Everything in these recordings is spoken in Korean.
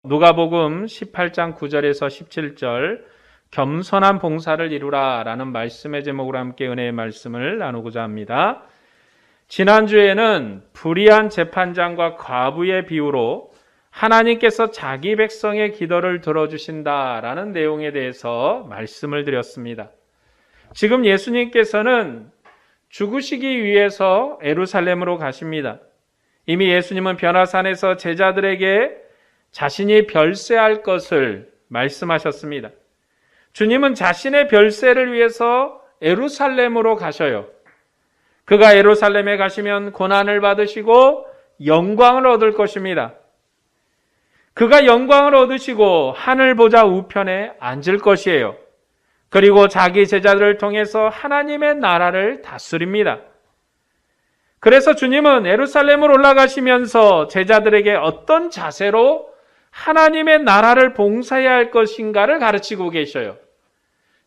누가복음 18장 9절에서 17절 겸손한 봉사를 이루라 라는 말씀의 제목으로 함께 은혜의 말씀을 나누고자 합니다. 지난주에는 불의한 재판장과 과부의 비유로 하나님께서 자기 백성의 기도를 들어주신다라는 내용에 대해서 말씀을 드렸습니다. 지금 예수님께서는 죽으시기 위해서 예루살렘으로 가십니다. 이미 예수님은 변화산에서 제자들에게 자신이 별세할 것을 말씀하셨습니다. 주님은 자신의 별세를 위해서 예루살렘으로 가셔요. 그가 예루살렘에 가시면 고난을 받으시고 영광을 얻을 것입니다. 그가 영광을 얻으시고 하늘 보좌 우편에 앉을 것이에요. 그리고 자기 제자들을 통해서 하나님의 나라를 다스립니다. 그래서 주님은 예루살렘으로 올라가시면서 제자들에게 어떤 자세로 하나님의 나라를 봉사해야 할 것인가를 가르치고 계셔요.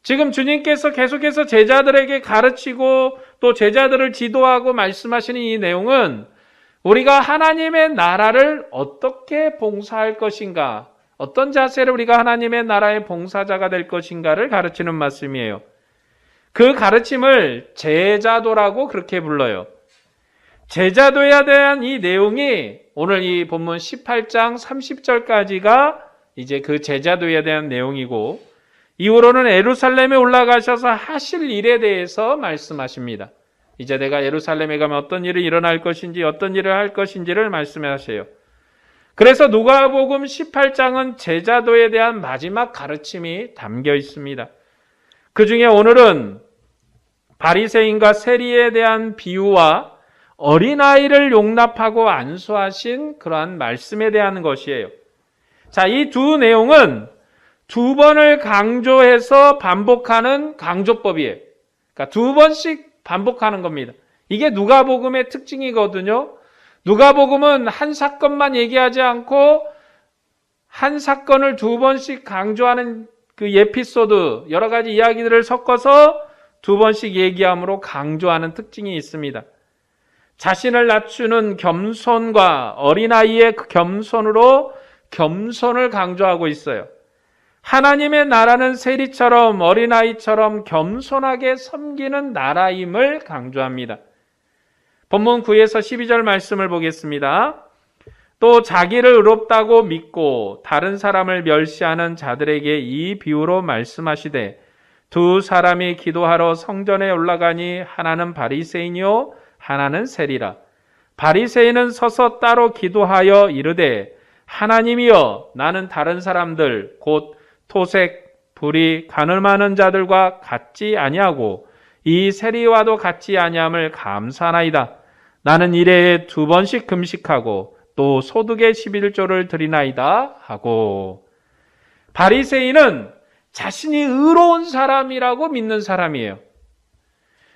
지금 주님께서 계속해서 제자들에게 가르치고 또 제자들을 지도하고 말씀하시는 이 내용은 우리가 하나님의 나라를 어떻게 봉사할 것인가, 어떤 자세로 우리가 하나님의 나라의 봉사자가 될 것인가를 가르치는 말씀이에요. 그 가르침을 제자도라고 그렇게 불러요. 제자도에 대한 이 내용이 오늘 이 본문 18장 30절까지가 이제 그 제자도에 대한 내용이고, 이후로는 예루살렘에 올라가셔서 하실 일에 대해서 말씀하십니다. 이제 내가 예루살렘에 가면 어떤 일이 일어날 것인지 어떤 일을 할 것인지를 말씀하세요. 그래서 누가복음 18장은 제자도에 대한 마지막 가르침이 담겨 있습니다. 그 중에 오늘은 바리새인과 세리에 대한 비유와 어린아이를 용납하고 안수하신 그러한 말씀에 대한 것이에요. 자, 이 두 내용은 두 번을 강조해서 반복하는 강조법이에요. 그러니까 두 번씩 반복하는 겁니다. 이게 누가복음의 특징이거든요. 누가복음은 한 사건만 얘기하지 않고 한 사건을 두 번씩 강조하는 그 에피소드, 여러 가지 이야기들을 섞어서 두 번씩 얘기함으로 강조하는 특징이 있습니다. 자신을 낮추는 겸손과 어린아이의 겸손으로 겸손을 강조하고 있어요. 하나님의 나라는 세리처럼 어린아이처럼 겸손하게 섬기는 나라임을 강조합니다. 본문 9에서 12절 말씀을 보겠습니다. 또 자기를 의롭다고 믿고 다른 사람을 멸시하는 자들에게 이 비유로 말씀하시되 두 사람이 기도하러 성전에 올라가니 하나는 바리새인이요 하나는 세리라. 바리새인은 서서 따로 기도하여 이르되 하나님이여 나는 다른 사람들 곧 토색, 불의, 간을 많은 자들과 같지 아니하고 이 세리와도 같지 아니함을 감사하나이다. 나는 일회에 2번씩 금식하고 또 소득의 11조를 드리나이다 하고. 바리새인은 자신이 의로운 사람이라고 믿는 사람이에요.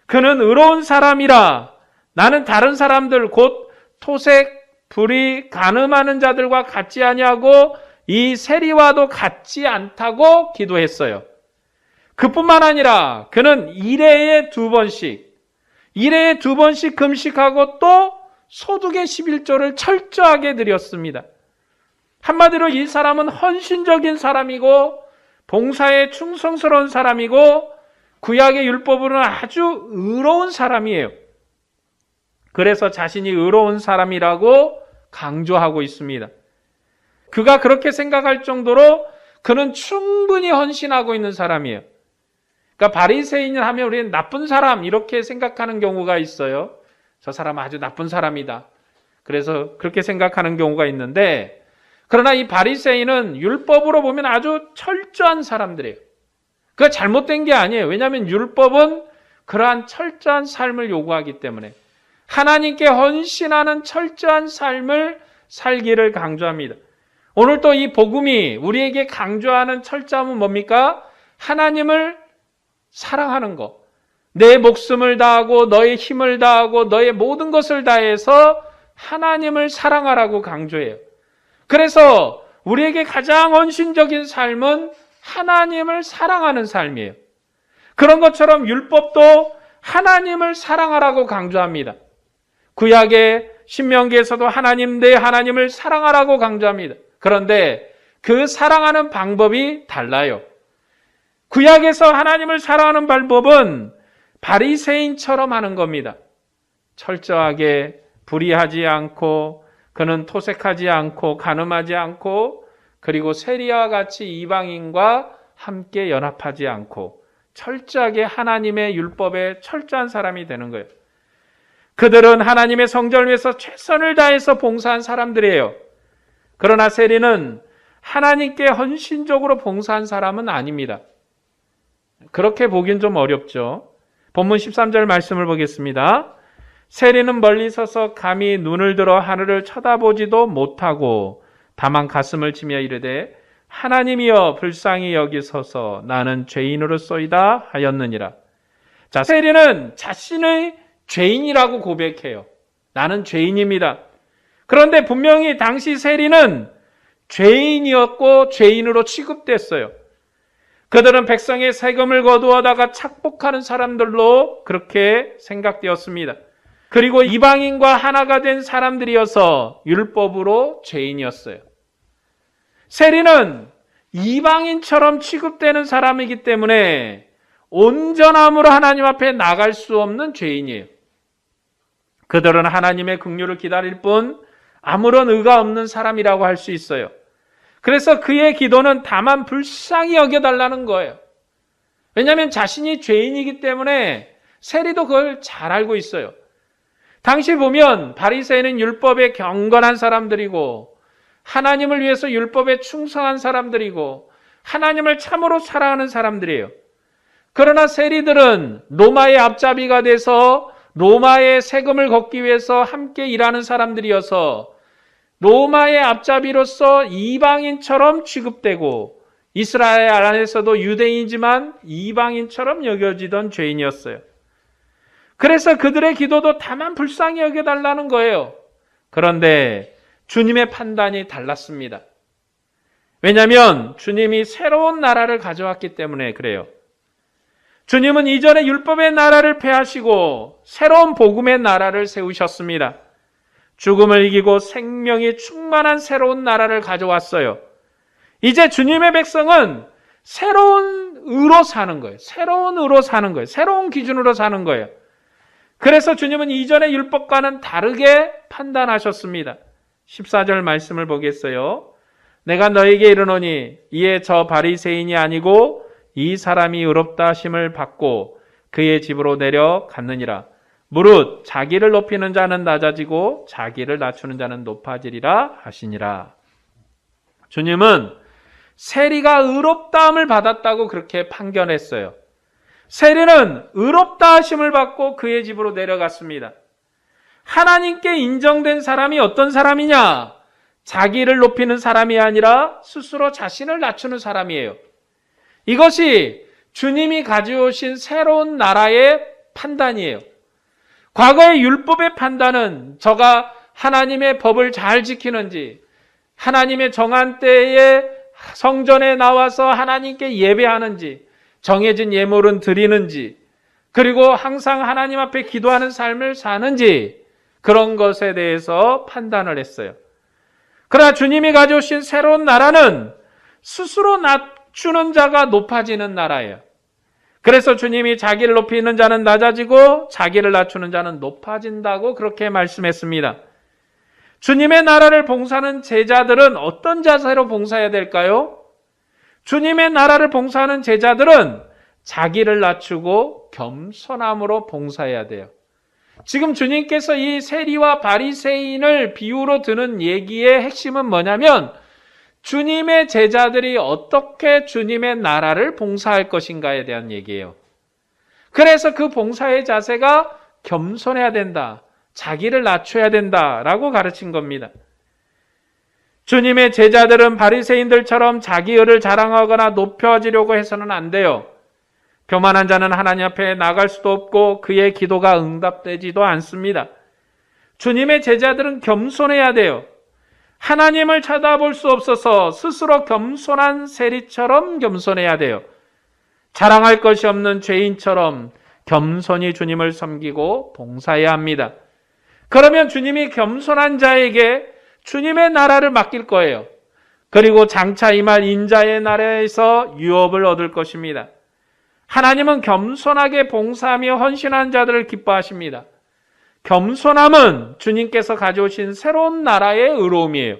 그는 의로운 사람이라 나는 다른 사람들 곧 토색, 불의, 간음하는 자들과 같지 아니하고 이 세리와도 같지 않다고 기도했어요. 그뿐만 아니라 그는 일회에 2번씩 금식하고 또 소득의 11조를 철저하게 드렸습니다. 한마디로 이 사람은 헌신적인 사람이고 봉사에 충성스러운 사람이고 구약의 율법으로는 아주 의로운 사람이에요. 그래서 자신이 의로운 사람이라고 강조하고 있습니다. 그가 그렇게 생각할 정도로 그는 충분히 헌신하고 있는 사람이에요. 그러니까 바리새인을 하면 우리는 나쁜 사람 이렇게 생각하는 경우가 있어요. 저 사람은 아주 나쁜 사람이다. 그래서 그렇게 생각하는 경우가 있는데, 그러나 이 바리새인은 율법으로 보면 아주 철저한 사람들이에요. 그거 잘못된 게 아니에요. 왜냐하면 율법은 그러한 철저한 삶을 요구하기 때문에 하나님께 헌신하는 철저한 삶을 살기를 강조합니다. 오늘 또 이 복음이 우리에게 강조하는 철저함은 뭡니까? 하나님을 사랑하는 것. 내 목숨을 다하고 너의 힘을 다하고 너의 모든 것을 다해서 하나님을 사랑하라고 강조해요. 그래서 우리에게 가장 헌신적인 삶은 하나님을 사랑하는 삶이에요. 그런 것처럼 율법도 하나님을 사랑하라고 강조합니다. 구약의 신명기에서도 하나님 내 하나님을 사랑하라고 강조합니다. 그런데 그 사랑하는 방법이 달라요. 구약에서 하나님을 사랑하는 방법은 바리새인처럼 하는 겁니다. 철저하게 불의하지 않고, 그는 토색하지 않고 간음하지 않고, 그리고 세리와 같이 이방인과 함께 연합하지 않고 철저하게 하나님의 율법에 철저한 사람이 되는 거예요. 그들은 하나님의 성전을 위해서 최선을 다해서 봉사한 사람들이에요. 그러나 세리는 하나님께 헌신적으로 봉사한 사람은 아닙니다. 그렇게 보긴 좀 어렵죠. 본문 13절 말씀을 보겠습니다. 세리는 멀리 서서 감히 눈을 들어 하늘을 쳐다보지도 못하고 다만 가슴을 치며 이르되 하나님이여 불쌍히 여기소서 나는 죄인으로소이다 하였느니라. 자, 세리는 자신의 죄인이라고 고백해요. 나는 죄인입니다. 그런데 분명히 당시 세리는 죄인이었고 죄인으로 취급됐어요. 그들은 백성의 세금을 거두어다가 착복하는 사람들로 그렇게 생각되었습니다. 그리고 이방인과 하나가 된 사람들이어서 율법으로 죄인이었어요. 세리는 이방인처럼 취급되는 사람이기 때문에 온전함으로 하나님 앞에 나갈 수 없는 죄인이에요. 그들은 하나님의 긍휼을 기다릴 뿐 아무런 의가 없는 사람이라고 할 수 있어요. 그래서 그의 기도는 다만 불쌍히 여겨달라는 거예요. 왜냐하면 자신이 죄인이기 때문에 세리도 그걸 잘 알고 있어요. 당시 보면 바리새인은 율법에 경건한 사람들이고 하나님을 위해서 율법에 충성한 사람들이고 하나님을 참으로 사랑하는 사람들이에요. 그러나 세리들은 로마의 앞잡이가 돼서 로마의 세금을 걷기 위해서 함께 일하는 사람들이어서 로마의 앞잡이로서 이방인처럼 취급되고 이스라엘 안에서도 유대인이지만 이방인처럼 여겨지던 죄인이었어요. 그래서 그들의 기도도 다만 불쌍히 여겨달라는 거예요. 그런데 주님의 판단이 달랐습니다. 왜냐하면 주님이 새로운 나라를 가져왔기 때문에 그래요. 주님은 이전에 율법의 나라를 폐하시고 새로운 복음의 나라를 세우셨습니다. 죽음을 이기고 생명이 충만한 새로운 나라를 가져왔어요. 이제 주님의 백성은 새로운 의로 사는 거예요. 새로운 의로 사는 거예요. 새로운 기준으로 사는 거예요. 그래서 주님은 이전의 율법과는 다르게 판단하셨습니다. 14절 말씀을 보겠어요. 내가 너에게 이르노니 이에 저 바리새인이 아니고 이 사람이 의롭다 하심을 받고 그의 집으로 내려갔느니라. 무릇 자기를 높이는 자는 낮아지고 자기를 낮추는 자는 높아지리라 하시니라. 주님은 세리가 의롭다함을 받았다고 그렇게 판결했어요. 세리는 의롭다 하심을 받고 그의 집으로 내려갔습니다. 하나님께 인정된 사람이 어떤 사람이냐? 자기를 높이는 사람이 아니라 스스로 자신을 낮추는 사람이에요. 이것이 주님이 가져오신 새로운 나라의 판단이에요. 과거의 율법의 판단은 저가 하나님의 법을 잘 지키는지, 하나님의 정한 때에 성전에 나와서 하나님께 예배하는지, 정해진 예물은 드리는지, 그리고 항상 하나님 앞에 기도하는 삶을 사는지, 그런 것에 대해서 판단을 했어요. 그러나 주님이 가져오신 새로운 나라는 스스로 낮추는 자가 높아지는 나라예요. 그래서 주님이 자기를 높이는 자는 낮아지고 자기를 낮추는 자는 높아진다고 그렇게 말씀했습니다. 주님의 나라를 봉사하는 제자들은 어떤 자세로 봉사해야 될까요? 주님의 나라를 봉사하는 제자들은 자기를 낮추고 겸손함으로 봉사해야 돼요. 지금 주님께서 이 세리와 바리새인을 비유로 드는 얘기의 핵심은 뭐냐면 주님의 제자들이 어떻게 주님의 나라를 봉사할 것인가에 대한 얘기예요. 그래서 그 봉사의 자세가 겸손해야 된다. 자기를 낮춰야 된다라고 가르친 겁니다. 주님의 제자들은 바리새인들처럼 자기 의를 자랑하거나 높여지려고 해서는 안 돼요. 교만한 자는 하나님 앞에 나갈 수도 없고 그의 기도가 응답되지도 않습니다. 주님의 제자들은 겸손해야 돼요. 하나님을 쳐다볼 수 없어서 스스로 겸손한 세리처럼 겸손해야 돼요. 자랑할 것이 없는 죄인처럼 겸손히 주님을 섬기고 봉사해야 합니다. 그러면 주님이 겸손한 자에게 주님의 나라를 맡길 거예요. 그리고 장차 임할 인자의 나라에서 유업을 얻을 것입니다. 하나님은 겸손하게 봉사하며 헌신한 자들을 기뻐하십니다. 겸손함은 주님께서 가져오신 새로운 나라의 의로움이에요.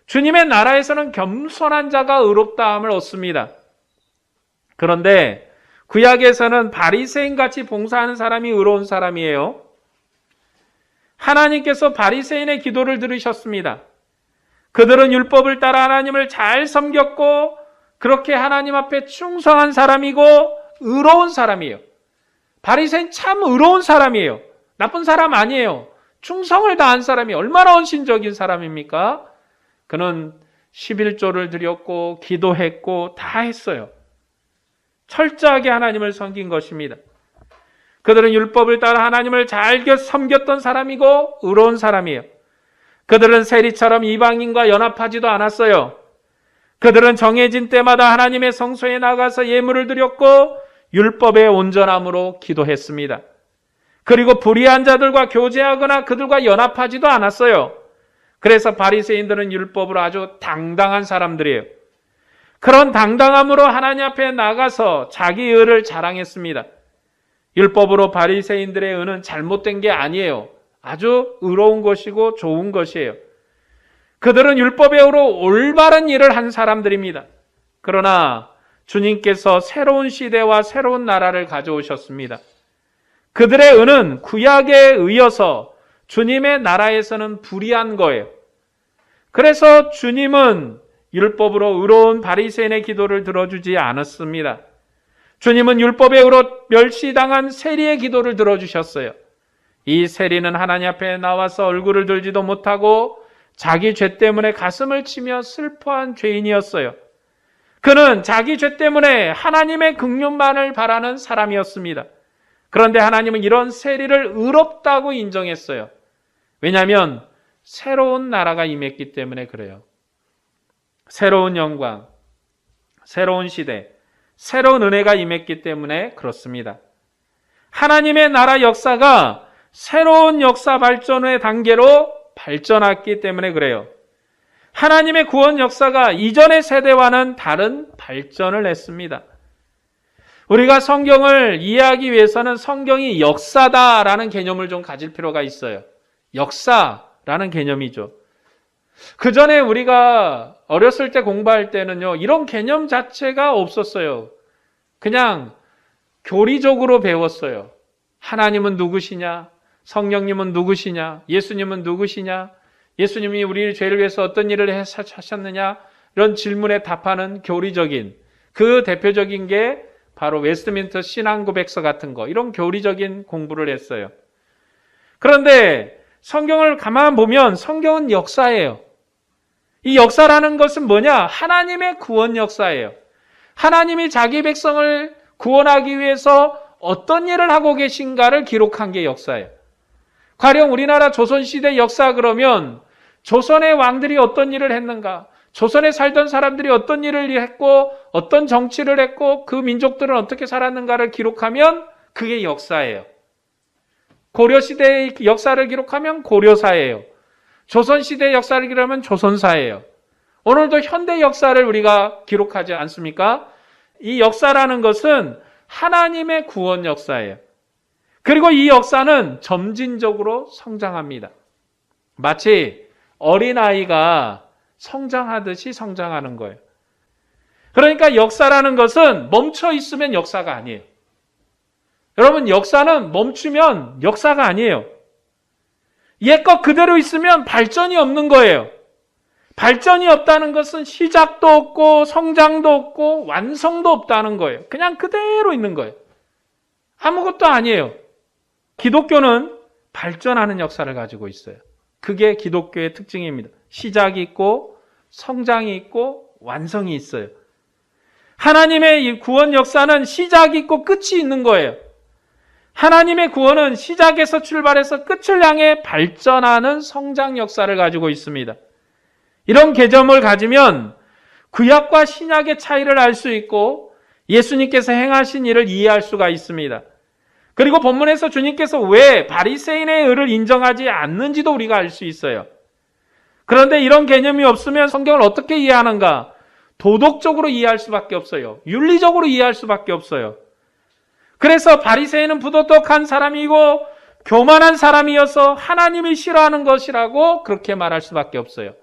주님의 나라에서는 겸손한 자가 의롭다함을 얻습니다. 그런데 구약에서는 바리새인같이 봉사하는 사람이 의로운 사람이에요. 하나님께서 바리새인의 기도를 들으셨습니다. 그들은 율법을 따라 하나님을 잘 섬겼고 그렇게 하나님 앞에 충성한 사람이고 의로운 사람이에요. 바리새인 참 의로운 사람이에요. 나쁜 사람 아니에요. 충성을 다한 사람이 얼마나 헌신적인 사람입니까? 그는 11조를 드렸고 기도했고 다 했어요. 철저하게 하나님을 섬긴 것입니다. 그들은 율법을 따라 하나님을 잘 섬겼던 사람이고 의로운 사람이에요. 그들은 세리처럼 이방인과 연합하지도 않았어요. 그들은 정해진 때마다 하나님의 성소에 나가서 예물을 드렸고 율법의 온전함으로 기도했습니다. 그리고 불의한 자들과 교제하거나 그들과 연합하지도 않았어요. 그래서 바리새인들은 율법으로 아주 당당한 사람들이에요. 그런 당당함으로 하나님 앞에 나가서 자기 의를 자랑했습니다. 율법으로 바리새인들의 의는 잘못된 게 아니에요. 아주 의로운 것이고 좋은 것이에요. 그들은 율법의 의로 올바른 일을 한 사람들입니다. 그러나 주님께서 새로운 시대와 새로운 나라를 가져오셨습니다. 그들의 의는 구약에 의해서 주님의 나라에서는 불의한 거예요. 그래서 주님은 율법으로 의로운 바리새인의 기도를 들어주지 않았습니다. 주님은 율법의 의로 멸시당한 세리의 기도를 들어주셨어요. 이 세리는 하나님 앞에 나와서 얼굴을 들지도 못하고 자기 죄 때문에 가슴을 치며 슬퍼한 죄인이었어요. 그는 자기 죄 때문에 하나님의 긍휼만을 바라는 사람이었습니다. 그런데 하나님은 이런 세리를 의롭다고 인정했어요. 왜냐하면 새로운 나라가 임했기 때문에 그래요. 새로운 영광, 새로운 시대, 새로운 은혜가 임했기 때문에 그렇습니다. 하나님의 나라 역사가 새로운 역사 발전의 단계로 발전했기 때문에 그래요. 하나님의 구원 역사가 이전의 세대와는 다른 발전을 했습니다. 우리가 성경을 이해하기 위해서는 성경이 역사다라는 개념을 좀 가질 필요가 있어요. 역사라는 개념이죠. 그 전에 우리가 어렸을 때 공부할 때는요, 이런 개념 자체가 없었어요. 그냥 교리적으로 배웠어요. 하나님은 누구시냐? 성령님은 누구시냐? 예수님은 누구시냐? 예수님이 우리 죄를 위해서 어떤 일을 하셨느냐? 이런 질문에 답하는 교리적인, 그 대표적인 게 바로 웨스트민스터 신앙고백서 같은 거, 이런 교리적인 공부를 했어요. 그런데 성경을 가만 보면 성경은 역사예요. 이 역사라는 것은 뭐냐? 하나님의 구원 역사예요. 하나님이 자기 백성을 구원하기 위해서 어떤 일을 하고 계신가를 기록한 게 역사예요. 가령 우리나라 조선시대 역사 그러면 조선의 왕들이 어떤 일을 했는가? 조선에 살던 사람들이 어떤 일을 했고 어떤 정치를 했고 그 민족들은 어떻게 살았는가를 기록하면 그게 역사예요. 고려시대의 역사를 기록하면 고려사예요. 조선시대의 역사를 기록하면 조선사예요. 오늘도 현대 역사를 우리가 기록하지 않습니까? 이 역사라는 것은 하나님의 구원 역사예요. 그리고 이 역사는 점진적으로 성장합니다. 마치 어린아이가 성장하듯이 성장하는 거예요. 그러니까 역사라는 것은 멈춰 있으면 역사가 아니에요. 여러분, 역사는 멈추면 역사가 아니에요. 옛것 그대로 있으면 발전이 없는 거예요. 발전이 없다는 것은 시작도 없고 성장도 없고 완성도 없다는 거예요. 그냥 그대로 있는 거예요. 아무것도 아니에요. 기독교는 발전하는 역사를 가지고 있어요. 그게 기독교의 특징입니다. 시작이 있고 성장이 있고 완성이 있어요. 하나님의 이 구원 역사는 시작이 있고 끝이 있는 거예요. 하나님의 구원은 시작에서 출발해서 끝을 향해 발전하는 성장 역사를 가지고 있습니다. 이런 개념을 가지면 구약과 신약의 차이를 알 수 있고 예수님께서 행하신 일을 이해할 수가 있습니다. 그리고 본문에서 주님께서 왜 바리새인의 의를 인정하지 않는지도 우리가 알 수 있어요. 그런데 이런 개념이 없으면 성경을 어떻게 이해하는가? 도덕적으로 이해할 수밖에 없어요. 윤리적으로 이해할 수밖에 없어요. 그래서 바리새인은 부도덕한 사람이고 교만한 사람이어서 하나님이 싫어하는 것이라고 그렇게 말할 수밖에 없어요.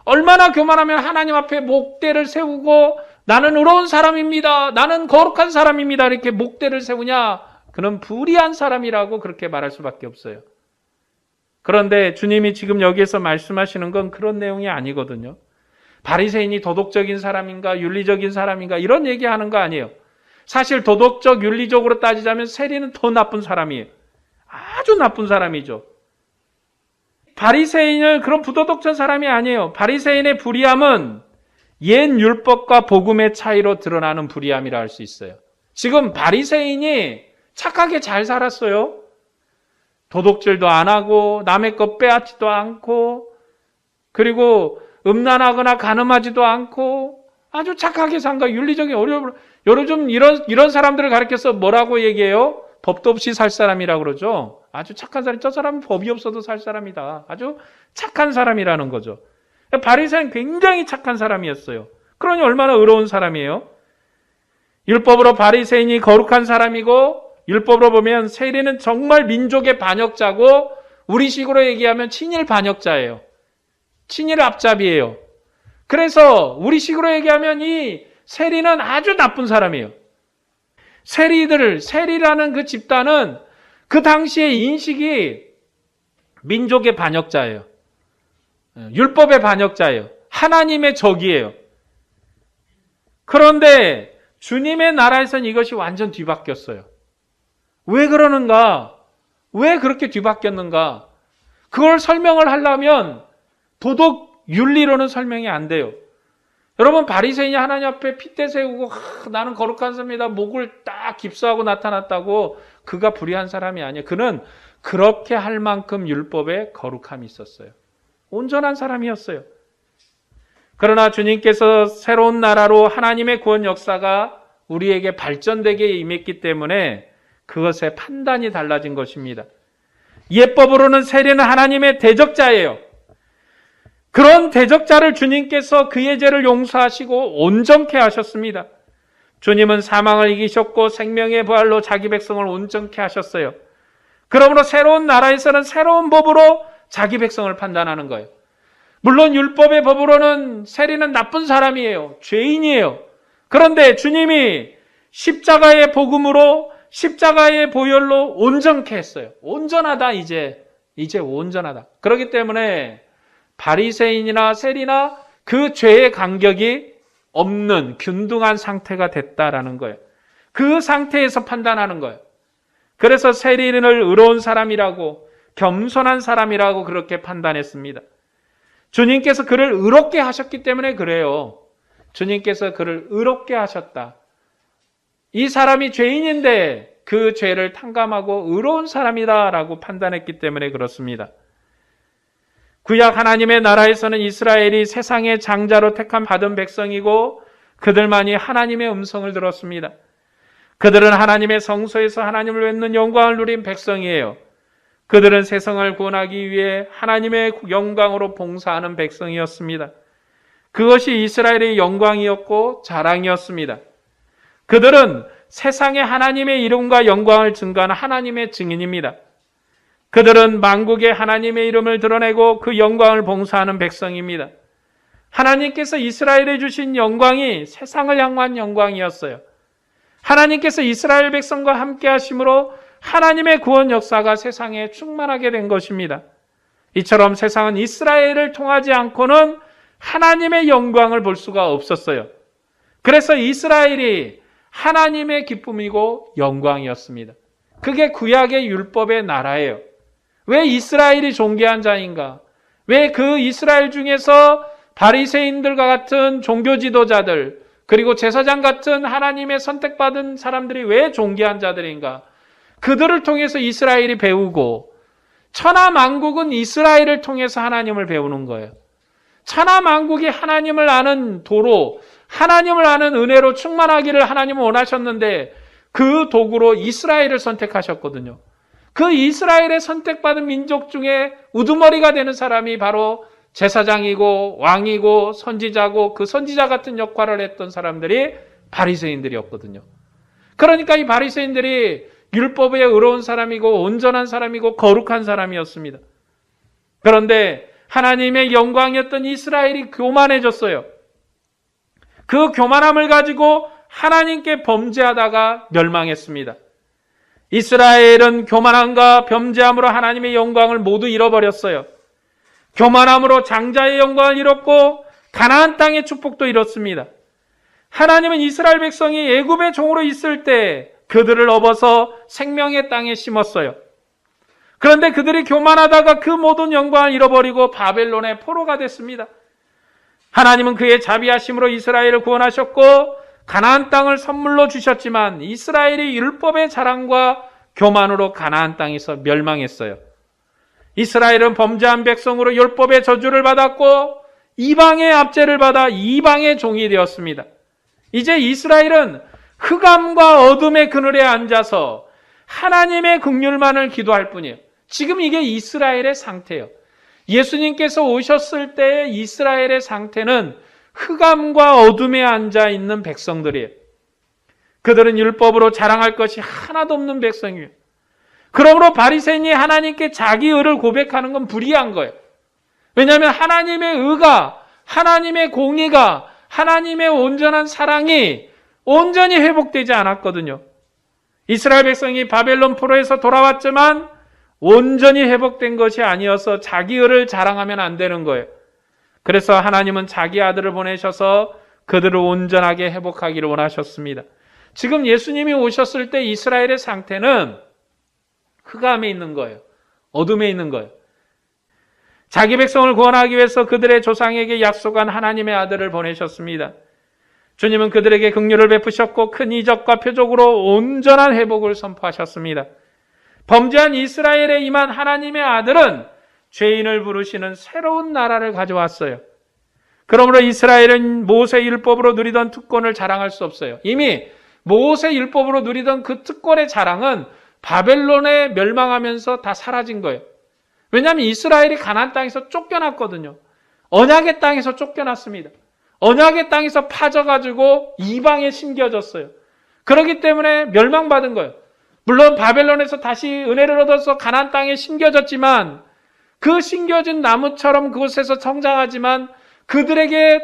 얼마나 교만하면 하나님 앞에 목대를 세우고 나는 의로운 사람입니다. 나는 거룩한 사람입니다. 이렇게 목대를 세우냐? 그는 불의한 사람이라고 그렇게 말할 수밖에 없어요. 그런데 주님이 지금 여기에서 말씀하시는 건 그런 내용이 아니거든요. 바리새인이 도덕적인 사람인가 윤리적인 사람인가 이런 얘기하는 거 아니에요. 사실 도덕적 윤리적으로 따지자면 세리는 더 나쁜 사람이에요. 아주 나쁜 사람이죠. 바리새인은 그런 부도덕한 사람이 아니에요. 바리새인의 불의함은 옛 율법과 복음의 차이로 드러나는 불의함이라 할 수 있어요. 지금 바리새인이 착하게 잘 살았어요. 도둑질도 안 하고 남의 것 빼앗지도 않고 그리고 음란하거나 간음하지도 않고 아주 착하게 산 거. 윤리적인 요즘 이런 사람들을 가리켜서 뭐라고 얘기해요? 법도 없이 살 사람이라고 그러죠. 아주 착한 사람. 저 사람은 법이 없어도 살 사람이다. 아주 착한 사람이라는 거죠. 바리새인은 굉장히 착한 사람이었어요. 그러니 얼마나 의로운 사람이에요? 율법으로 바리새인이 거룩한 사람이고 율법으로 보면 세리는 정말 민족의 반역자고 우리식으로 얘기하면 친일 반역자예요. 친일 앞잡이에요. 그래서 우리식으로 얘기하면 이 세리는 아주 나쁜 사람이에요. 세리라는 그 집단은 그 당시의 인식이 민족의 반역자예요. 율법의 반역자예요. 하나님의 적이에요. 그런데 주님의 나라에서는 이것이 완전 뒤바뀌었어요. 왜 그러는가? 왜 그렇게 뒤바뀌었는가? 그걸 설명을 하려면 도덕 윤리로는 설명이 안 돼요. 여러분 바리새인이 하나님 앞에 핏대 세우고 나는 거룩한 사람이다 목을 딱 깁스하고 나타났다고 그가 불의한 사람이 아니에요. 그는 그렇게 할 만큼 율법에 거룩함이 있었어요. 온전한 사람이었어요. 그러나 주님께서 새로운 나라로 하나님의 구원 역사가 우리에게 발전되게 임했기 때문에 그것의 판단이 달라진 것입니다. 예법으로는 세리는 하나님의 대적자예요. 그런 대적자를 주님께서 그의 죄를 용서하시고 온전케 하셨습니다. 주님은 사망을 이기셨고 생명의 부활로 자기 백성을 온전케 하셨어요. 그러므로 새로운 나라에서는 새로운 법으로 자기 백성을 판단하는 거예요. 물론 율법의 법으로는 세리는 나쁜 사람이에요. 죄인이에요. 그런데 주님이 십자가의 복음으로 십자가의 보혈로 온전케 했어요. 온전하다 이제 온전하다. 그렇기 때문에 바리새인이나 세리나 그 죄의 간격이 없는 균등한 상태가 됐다라는 거예요. 그 상태에서 판단하는 거예요. 그래서 세리를 의로운 사람이라고 겸손한 사람이라고 그렇게 판단했습니다. 주님께서 그를 의롭게 하셨기 때문에 그래요. 주님께서 그를 의롭게 하셨다. 이 사람이 죄인인데 그 죄를 탕감하고 의로운 사람이다라고 판단했기 때문에 그렇습니다. 구약 하나님의 나라에서는 이스라엘이 세상의 장자로 택함 받은 백성이고 그들만이 하나님의 음성을 들었습니다. 그들은 하나님의 성소에서 하나님을 뵙는 영광을 누린 백성이에요. 그들은 세상을 구원하기 위해 하나님의 영광으로 봉사하는 백성이었습니다. 그것이 이스라엘의 영광이었고 자랑이었습니다. 그들은 세상에 하나님의 이름과 영광을 증거하는 하나님의 증인입니다. 그들은 만국의 하나님의 이름을 드러내고 그 영광을 봉사하는 백성입니다. 하나님께서 이스라엘에 주신 영광이 세상을 향한 영광이었어요. 하나님께서 이스라엘 백성과 함께 하심으로 하나님의 구원 역사가 세상에 충만하게 된 것입니다. 이처럼 세상은 이스라엘을 통하지 않고는 하나님의 영광을 볼 수가 없었어요. 그래서 이스라엘이 하나님의 기쁨이고 영광이었습니다. 그게 구약의 율법의 나라예요. 왜 이스라엘이 존귀한 자인가? 왜 그 이스라엘 중에서 바리새인들과 같은 종교 지도자들 그리고 제사장 같은 하나님의 선택받은 사람들이 왜 존귀한 자들인가? 그들을 통해서 이스라엘이 배우고 천하만국은 이스라엘을 통해서 하나님을 배우는 거예요. 천하만국이 하나님을 아는 도로, 하나님을 아는 은혜로 충만하기를 하나님은 원하셨는데 그 도구로 이스라엘을 선택하셨거든요. 그 이스라엘의 선택받은 민족 중에 우두머리가 되는 사람이 바로 제사장이고 왕이고 선지자고 그 선지자 같은 역할을 했던 사람들이 바리새인들이었거든요. 그러니까 이 바리새인들이 율법에 의로운 사람이고 온전한 사람이고 거룩한 사람이었습니다. 그런데 하나님의 영광이었던 이스라엘이 교만해졌어요. 그 교만함을 가지고 하나님께 범죄하다가 멸망했습니다. 이스라엘은 교만함과 범죄함으로 하나님의 영광을 모두 잃어버렸어요. 교만함으로 장자의 영광을 잃었고 가나안 땅의 축복도 잃었습니다. 하나님은 이스라엘 백성이 애굽의 종으로 있을 때 그들을 업어서 생명의 땅에 심었어요. 그런데 그들이 교만하다가 그 모든 영광을 잃어버리고 바벨론의 포로가 됐습니다. 하나님은 그의 자비하심으로 이스라엘을 구원하셨고 가나안 땅을 선물로 주셨지만 이스라엘이 율법의 자랑과 교만으로 가나안 땅에서 멸망했어요. 이스라엘은 범죄한 백성으로 율법의 저주를 받았고 이방의 압제를 받아 이방의 종이 되었습니다. 이제 이스라엘은 흑암과 어둠의 그늘에 앉아서 하나님의 긍휼만을 기도할 뿐이에요. 지금 이게 이스라엘의 상태예요. 예수님께서 오셨을 때의 이스라엘의 상태는 흑암과 어둠에 앉아 있는 백성들이에요. 그들은 율법으로 자랑할 것이 하나도 없는 백성이에요. 그러므로 바리새인이 하나님께 자기 의를 고백하는 건 불이한 거예요. 왜냐하면 하나님의 의가, 하나님의 공의가, 하나님의 온전한 사랑이 온전히 회복되지 않았거든요. 이스라엘 백성이 바벨론 포로에서 돌아왔지만 온전히 회복된 것이 아니어서 자기 의를 자랑하면 안 되는 거예요. 그래서 하나님은 자기 아들을 보내셔서 그들을 온전하게 회복하기를 원하셨습니다. 지금 예수님이 오셨을 때 이스라엘의 상태는 흑암에 있는 거예요. 어둠에 있는 거예요. 자기 백성을 구원하기 위해서 그들의 조상에게 약속한 하나님의 아들을 보내셨습니다. 주님은 그들에게 긍휼을 베푸셨고 큰 이적과 표적으로 온전한 회복을 선포하셨습니다. 범죄한 이스라엘에 임한 하나님의 아들은 죄인을 부르시는 새로운 나라를 가져왔어요. 그러므로 이스라엘은 모세 율법으로 누리던 특권을 자랑할 수 없어요. 이미 모세 율법으로 누리던 그 특권의 자랑은 바벨론에 멸망하면서 다 사라진 거예요. 왜냐하면 이스라엘이 가나안 땅에서 쫓겨났거든요. 언약의 땅에서 쫓겨났습니다. 언약의 땅에서 파져가지고 이방에 심겨졌어요. 그렇기 때문에 멸망받은 거예요. 물론 바벨론에서 다시 은혜를 얻어서 가나안 땅에 심겨졌지만 그 심겨진 나무처럼 그곳에서 성장하지만 그들에게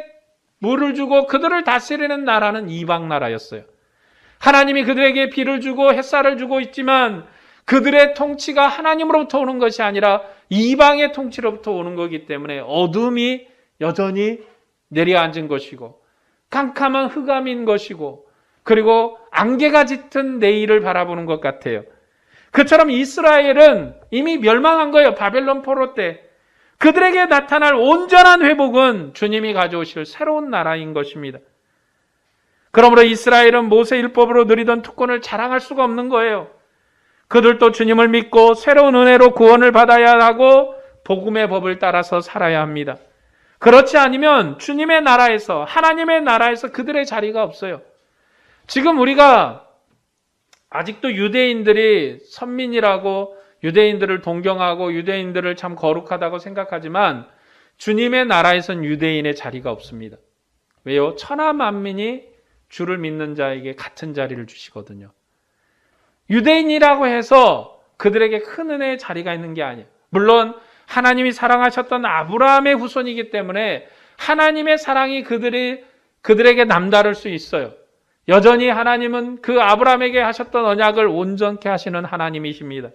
물을 주고 그들을 다스리는 나라는 이방 나라였어요. 하나님이 그들에게 비를 주고 햇살을 주고 있지만 그들의 통치가 하나님으로부터 오는 것이 아니라 이방의 통치로부터 오는 거기 때문에 어둠이 여전히 내려앉은 것이고 캄캄한 흑암인 것이고 그리고 안개가 짙은 내일을 바라보는 것 같아요. 그처럼 이스라엘은 이미 멸망한 거예요. 바벨론 포로 때. 그들에게 나타날 온전한 회복은 주님이 가져오실 새로운 나라인 것입니다. 그러므로 이스라엘은 모세 율법으로 누리던 특권을 자랑할 수가 없는 거예요. 그들도 주님을 믿고 새로운 은혜로 구원을 받아야 하고 복음의 법을 따라서 살아야 합니다. 그렇지 않으면 주님의 나라에서, 하나님의 나라에서 그들의 자리가 없어요. 지금 우리가 아직도 유대인들이 선민이라고 유대인들을 동경하고 유대인들을 참 거룩하다고 생각하지만 주님의 나라에선 유대인의 자리가 없습니다. 왜요? 천하 만민이 주를 믿는 자에게 같은 자리를 주시거든요. 유대인이라고 해서 그들에게 큰 은혜의 자리가 있는 게 아니에요. 물론 하나님이 사랑하셨던 아브라함의 후손이기 때문에 하나님의 사랑이 그들에게 남다를 수 있어요. 여전히 하나님은 그 아브라함에게 하셨던 언약을 온전케 하시는 하나님이십니다.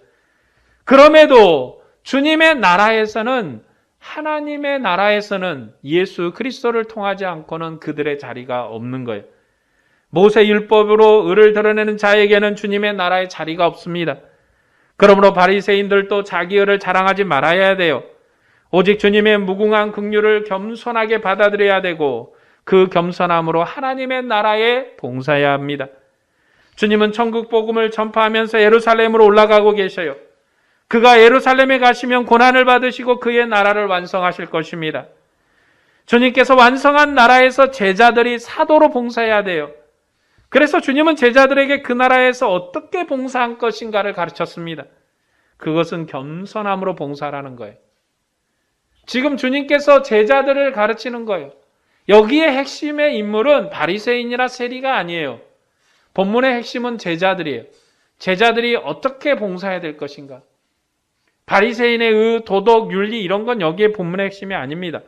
그럼에도 주님의 나라에서는 하나님의 나라에서는 예수 그리스도를 통하지 않고는 그들의 자리가 없는 거예요. 모세 율법으로 의를 드러내는 자에게는 주님의 나라에 자리가 없습니다. 그러므로 바리새인들도 자기 의를 자랑하지 말아야 돼요. 오직 주님의 무궁한 긍휼을 겸손하게 받아들여야 되고 그 겸손함으로 하나님의 나라에 봉사해야 합니다. 주님은 천국 복음을 전파하면서 예루살렘으로 올라가고 계셔요. 그가 예루살렘에 가시면 고난을 받으시고 그의 나라를 완성하실 것입니다. 주님께서 완성한 나라에서 제자들이 사도로 봉사해야 돼요. 그래서 주님은 제자들에게 그 나라에서 어떻게 봉사한 것인가를 가르쳤습니다. 그것은 겸손함으로 봉사라는 거예요. 지금 주님께서 제자들을 가르치는 거예요. 여기에 핵심의 인물은 바리새인이나 세리가 아니에요. 본문의 핵심은 제자들이에요. 제자들이 어떻게 봉사해야 될 것인가. 바리새인의 의, 도덕, 윤리 이런 건 여기에 본문의 핵심이 아닙니다.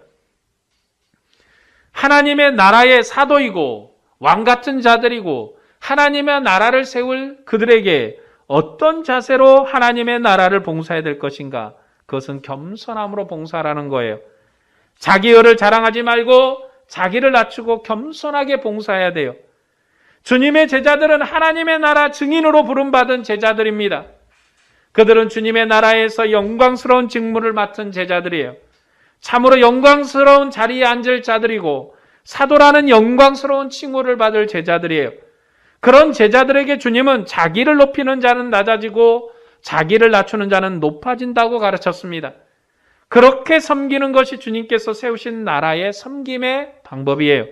하나님의 나라의 사도이고 왕 같은 자들이고 하나님의 나라를 세울 그들에게 어떤 자세로 하나님의 나라를 봉사해야 될 것인가. 그것은 겸손함으로 봉사하라는 거예요. 자기 의를 자랑하지 말고 자기를 낮추고 겸손하게 봉사해야 돼요. 주님의 제자들은 하나님의 나라 증인으로 부름받은 제자들입니다. 그들은 주님의 나라에서 영광스러운 직무를 맡은 제자들이에요. 참으로 영광스러운 자리에 앉을 자들이고 사도라는 영광스러운 칭호를 받을 제자들이에요. 그런 제자들에게 주님은 자기를 높이는 자는 낮아지고 자기를 낮추는 자는 높아진다고 가르쳤습니다. 그렇게 섬기는 것이 주님께서 세우신 나라의 섬김의 방법이에요.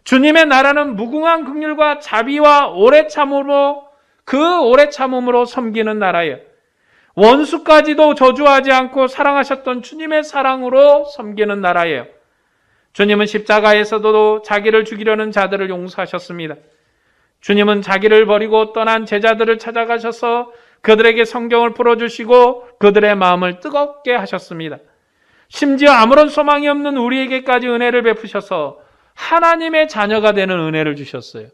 주님의 나라는 무궁한 긍휼과 자비와 오래 참음으로 그 오래 참음으로 섬기는 나라예요. 원수까지도 저주하지 않고 사랑하셨던 주님의 사랑으로 섬기는 나라예요. 주님은 십자가에서도 자기를 죽이려는 자들을 용서하셨습니다. 주님은 자기를 버리고 떠난 제자들을 찾아가셔서 그들에게 성경을 풀어주시고 그들의 마음을 뜨겁게 하셨습니다. 심지어 아무런 소망이 없는 우리에게까지 은혜를 베푸셔서 하나님의 자녀가 되는 은혜를 주셨어요.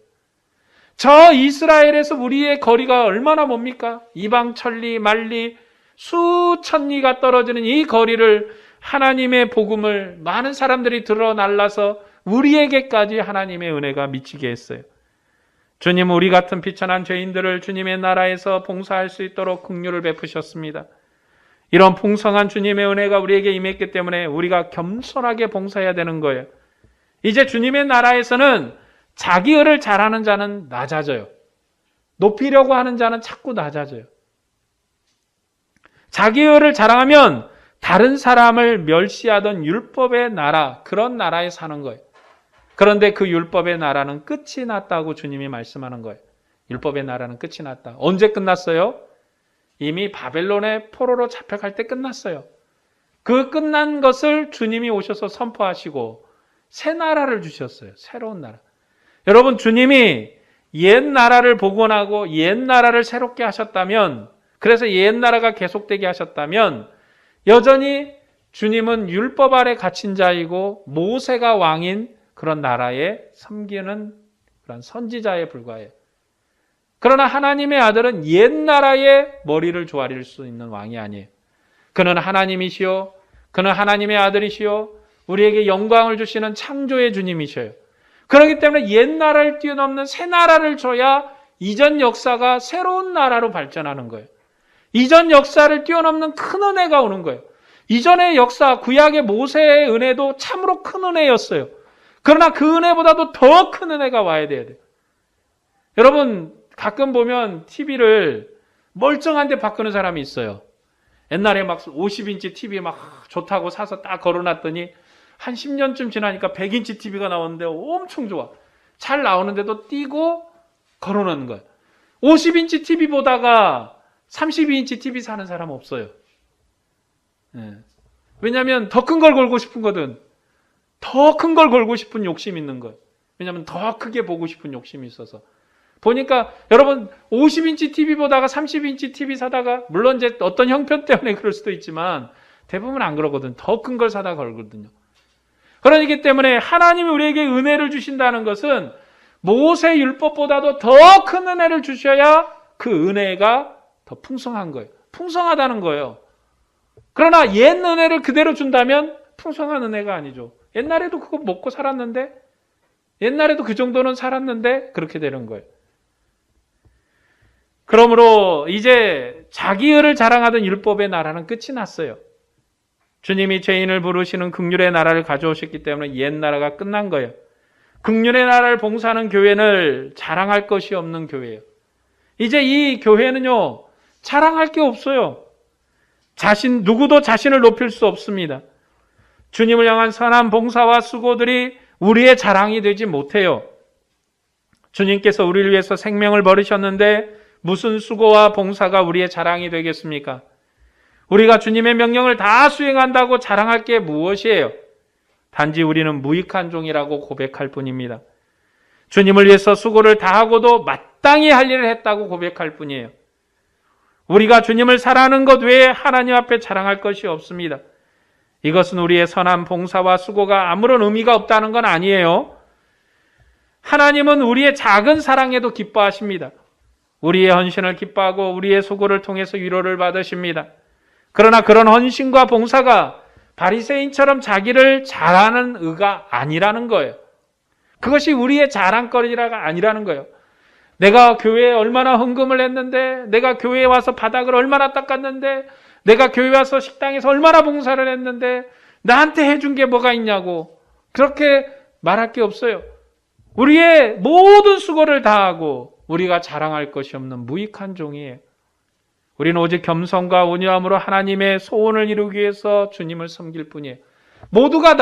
저 이스라엘에서 우리의 거리가 얼마나 멉니까? 이방 천리, 만리, 수천 리가 떨어지는 이 거리를 하나님의 복음을 많은 사람들이 들어 날라서 우리에게까지 하나님의 은혜가 미치게 했어요. 주님은 우리 같은 비천한 죄인들을 주님의 나라에서 봉사할 수 있도록 긍휼을 베푸셨습니다. 이런 풍성한 주님의 은혜가 우리에게 임했기 때문에 우리가 겸손하게 봉사해야 되는 거예요. 이제 주님의 나라에서는 자기 의를 잘하는 자는 낮아져요. 높이려고 하는 자는 자꾸 낮아져요. 자기 의를 자랑하면 다른 사람을 멸시하던 율법의 나라, 그런 나라에 사는 거예요. 그런데 그 율법의 나라는 끝이 났다고 주님이 말씀하는 거예요. 율법의 나라는 끝이 났다. 언제 끝났어요? 이미 바벨론의 포로로 잡혀갈 때 끝났어요. 그 끝난 것을 주님이 오셔서 선포하시고 새 나라를 주셨어요. 새로운 나라. 여러분, 주님이 옛 나라를 복원하고 옛 나라를 새롭게 하셨다면, 그래서 옛 나라가 계속되게 하셨다면 여전히 주님은 율법 아래 갇힌 자이고 모세가 왕인 그런 나라에 섬기는 그런 선지자에 불과해요. 그러나 하나님의 아들은 옛 나라의 머리를 조아릴 수 있는 왕이 아니에요. 그는 하나님이시요, 그는 하나님의 아들이시요, 우리에게 영광을 주시는 창조의 주님이셔요. 그렇기 때문에 옛 나라를 뛰어넘는 새 나라를 줘야 이전 역사가 새로운 나라로 발전하는 거예요. 이전 역사를 뛰어넘는 큰 은혜가 오는 거예요. 이전의 역사, 구약의 모세의 은혜도 참으로 큰 은혜였어요. 그러나 그 은혜보다도 더 큰 은혜가 와야 돼요. 여러분, 가끔 보면 TV를 멀쩡한데 바꾸는 사람이 있어요. 옛날에 막 50인치 TV 막 좋다고 사서 딱 걸어놨더니 한 10년쯤 지나니까 100인치 TV가 나오는데 엄청 좋아. 잘 나오는데도 띄고 걸어놓는 거예요. 50인치 TV 보다가 32인치 TV 사는 사람 없어요. 왜냐하면 더 큰 걸 걸고 싶은 거든, 더 큰 걸 걸고 싶은 욕심이 있는 거예요. 왜냐하면 더 크게 보고 싶은 욕심이 있어서. 보니까 여러분 50인치 TV 보다가 30인치 TV 사다가, 물론 이제 어떤 형편 때문에 그럴 수도 있지만 대부분 안 그러거든. 더 큰 걸 사다가 걸거든요. 그러기 때문에 하나님이 우리에게 은혜를 주신다는 것은 모세 율법보다도 더 큰 은혜를 주셔야 그 은혜가 더 풍성한 거예요. 풍성하다는 거예요. 그러나 옛 은혜를 그대로 준다면 풍성한 은혜가 아니죠. 옛날에도 그거 먹고 살았는데, 옛날에도 그 정도는 살았는데 그렇게 되는 거예요. 그러므로 이제 자기 의를 자랑하던 율법의 나라는 끝이 났어요. 주님이 죄인을 부르시는 긍휼의 나라를 가져오셨기 때문에 옛 나라가 끝난 거예요. 긍휼의 나라를 봉사하는 교회는 자랑할 것이 없는 교회예요. 이제 이 교회는요, 자랑할 게 없어요. 누구도 자신을 높일 수 없습니다. 주님을 향한 선한 봉사와 수고들이 우리의 자랑이 되지 못해요. 주님께서 우리를 위해서 생명을 버리셨는데 무슨 수고와 봉사가 우리의 자랑이 되겠습니까? 우리가 주님의 명령을 다 수행한다고 자랑할 게 무엇이에요? 단지 우리는 무익한 종이라고 고백할 뿐입니다. 주님을 위해서 수고를 다하고도 마땅히 할 일을 했다고 고백할 뿐이에요. 우리가 주님을 사랑하는 것 외에 하나님 앞에 자랑할 것이 없습니다. 이것은 우리의 선한 봉사와 수고가 아무런 의미가 없다는 건 아니에요. 하나님은 우리의 작은 사랑에도 기뻐하십니다. 우리의 헌신을 기뻐하고 우리의 수고를 통해서 위로를 받으십니다. 그러나 그런 헌신과 봉사가 바리새인처럼 자기를 잘하는 의가 아니라는 거예요. 그것이 우리의 자랑거리가 아니라는 거예요. 내가 교회에 얼마나 헌금을 했는데, 내가 교회에 와서 바닥을 얼마나 닦았는데, 내가 교회 와서 식당에서 얼마나 봉사를 했는데 나한테 해준 게 뭐가 있냐고 그렇게 말할 게 없어요. 우리의 모든 수고를 다하고 우리가 자랑할 것이 없는 무익한 종이에요. 우리는 오직 겸손과 온유함으로 하나님의 소원을 이루기 위해서 주님을 섬길 뿐이에요. 모두가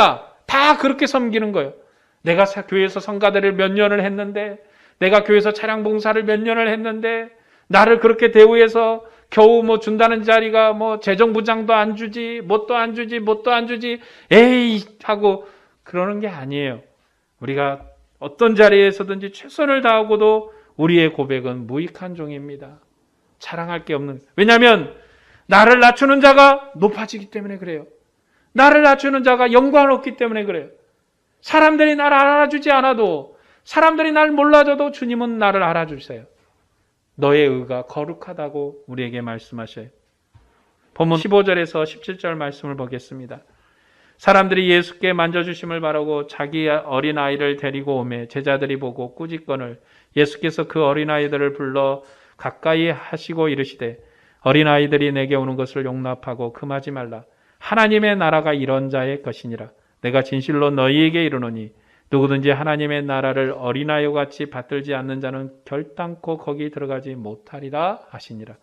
다 그렇게 섬기는 거예요. 내가 교회에서 성가대를 몇 년을 했는데, 내가 교회에서 차량 봉사를 몇 년을 했는데, 나를 그렇게 대우해서 겨우 준다는 자리가 재정부장도 안 주지, 뭣도 안 주지, 에이 하고 그러는 게 아니에요. 우리가 어떤 자리에서든지 최선을 다하고도 우리의 고백은 무익한 종입니다. 자랑할 게 없는. 왜냐하면 나를 낮추는 자가 높아지기 때문에 그래요. 나를 낮추는 자가 영광을 얻기 때문에 그래요. 사람들이 나를 알아주지 않아도, 사람들이 나를 몰라줘도 주님은 나를 알아주세요. 너의 의가 거룩하다고 우리에게 말씀하셔요. 본문 15절에서 17절 말씀을 보겠습니다. 사람들이 예수께 만져주심을 바라고 자기 어린아이를 데리고 오매 제자들이 보고 꾸짖거늘 예수께서 그 어린아이들을 불러 가까이 하시고 이르시되 어린아이들이 내게 오는 것을 용납하고 금하지 말라. 하나님의 나라가 이런 자의 것이니라. 내가 진실로 너희에게 이르노니 누구든지 하나님의 나라를 어린아이와 같이 받들지 않는 자는 결단코 거기 들어가지 못하리라 하시니라.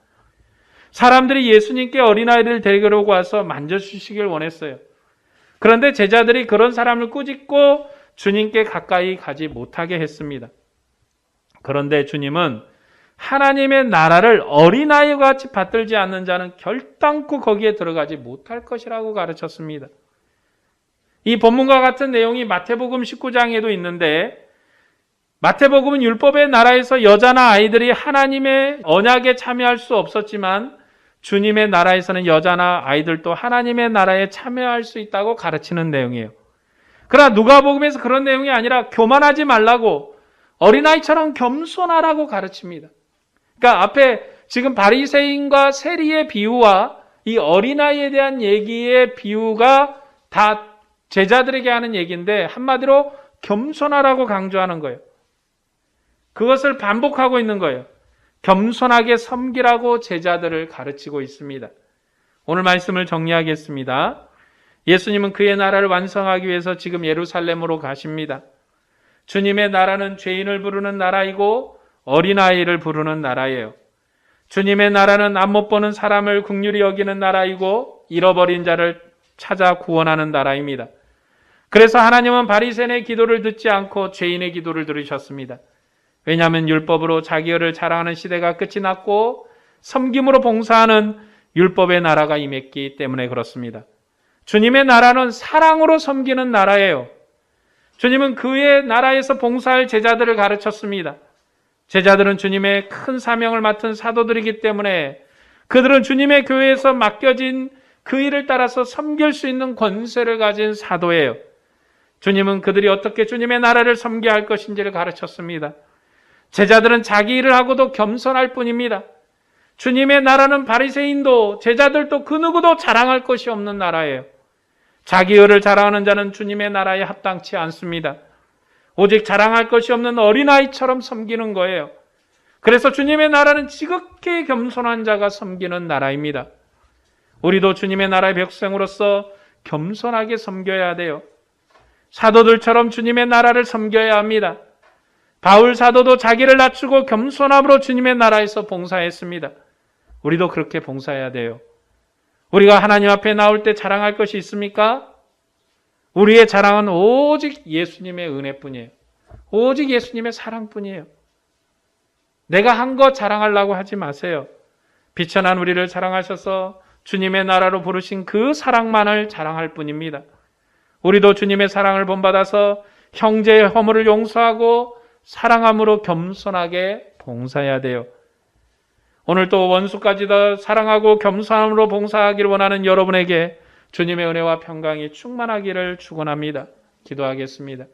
사람들이 예수님께 어린아이를 데리고 와서 만져주시길 원했어요. 그런데 제자들이 그런 사람을 꾸짖고 주님께 가까이 가지 못하게 했습니다. 그런데 주님은 하나님의 나라를 어린아이와 같이 받들지 않는 자는 결단코 거기에 들어가지 못할 것이라고 가르쳤습니다. 이 본문과 같은 내용이 마태복음 19장에도 있는데, 마태복음은 율법의 나라에서 여자나 아이들이 하나님의 언약에 참여할 수 없었지만 주님의 나라에서는 여자나 아이들도 하나님의 나라에 참여할 수 있다고 가르치는 내용이에요. 그러나 누가복음에서 그런 내용이 아니라 교만하지 말라고, 어린아이처럼 겸손하라고 가르칩니다. 그러니까 앞에 지금 바리새인과 세리의 비유와 이 어린아이에 대한 얘기의 비유가 다 제자들에게 하는 얘기인데 한마디로 겸손하라고 강조하는 거예요. 그것을 반복하고 있는 거예요. 겸손하게 섬기라고 제자들을 가르치고 있습니다. 오늘 말씀을 정리하겠습니다. 예수님은 그의 나라를 완성하기 위해서 지금 예루살렘으로 가십니다. 주님의 나라는 죄인을 부르는 나라이고 어린아이를 부르는 나라예요. 주님의 나라는 앞못 보는 사람을 긍휼히 여기는 나라이고 잃어버린 자를 찾아 구원하는 나라입니다. 그래서 하나님은 바리새인의 기도를 듣지 않고 죄인의 기도를 들으셨습니다. 왜냐하면 율법으로 자기를 자랑하는 시대가 끝이 났고 섬김으로 봉사하는 율법의 나라가 임했기 때문에 그렇습니다. 주님의 나라는 사랑으로 섬기는 나라예요. 주님은 그의 나라에서 봉사할 제자들을 가르쳤습니다. 제자들은 주님의 큰 사명을 맡은 사도들이기 때문에 그들은 주님의 교회에서 맡겨진 그 일을 따라서 섬길 수 있는 권세를 가진 사도예요. 주님은 그들이 어떻게 주님의 나라를 섬겨야 할 것인지를 가르쳤습니다. 제자들은 자기 일을 하고도 겸손할 뿐입니다. 주님의 나라는 바리새인도 제자들도 그 누구도 자랑할 것이 없는 나라예요. 자기 의를 자랑하는 자는 주님의 나라에 합당치 않습니다. 오직 자랑할 것이 없는 어린아이처럼 섬기는 거예요. 그래서 주님의 나라는 지극히 겸손한 자가 섬기는 나라입니다. 우리도 주님의 나라의 백성으로서 겸손하게 섬겨야 돼요. 사도들처럼 주님의 나라를 섬겨야 합니다. 바울 사도도 자기를 낮추고 겸손함으로 주님의 나라에서 봉사했습니다. 우리도 그렇게 봉사해야 돼요. 우리가 하나님 앞에 나올 때 자랑할 것이 있습니까? 우리의 자랑은 오직 예수님의 은혜뿐이에요. 오직 예수님의 사랑뿐이에요. 내가 한 것 자랑하려고 하지 마세요. 비천한 우리를 사랑하셔서 주님의 나라로 부르신 그 사랑만을 자랑할 뿐입니다. 우리도 주님의 사랑을 본받아서 형제의 허물을 용서하고 사랑함으로 겸손하게 봉사해야 돼요. 오늘 또 원수까지 더 사랑하고 겸손함으로 봉사하기를 원하는 여러분에게 주님의 은혜와 평강이 충만하기를 축원합니다. 기도하겠습니다.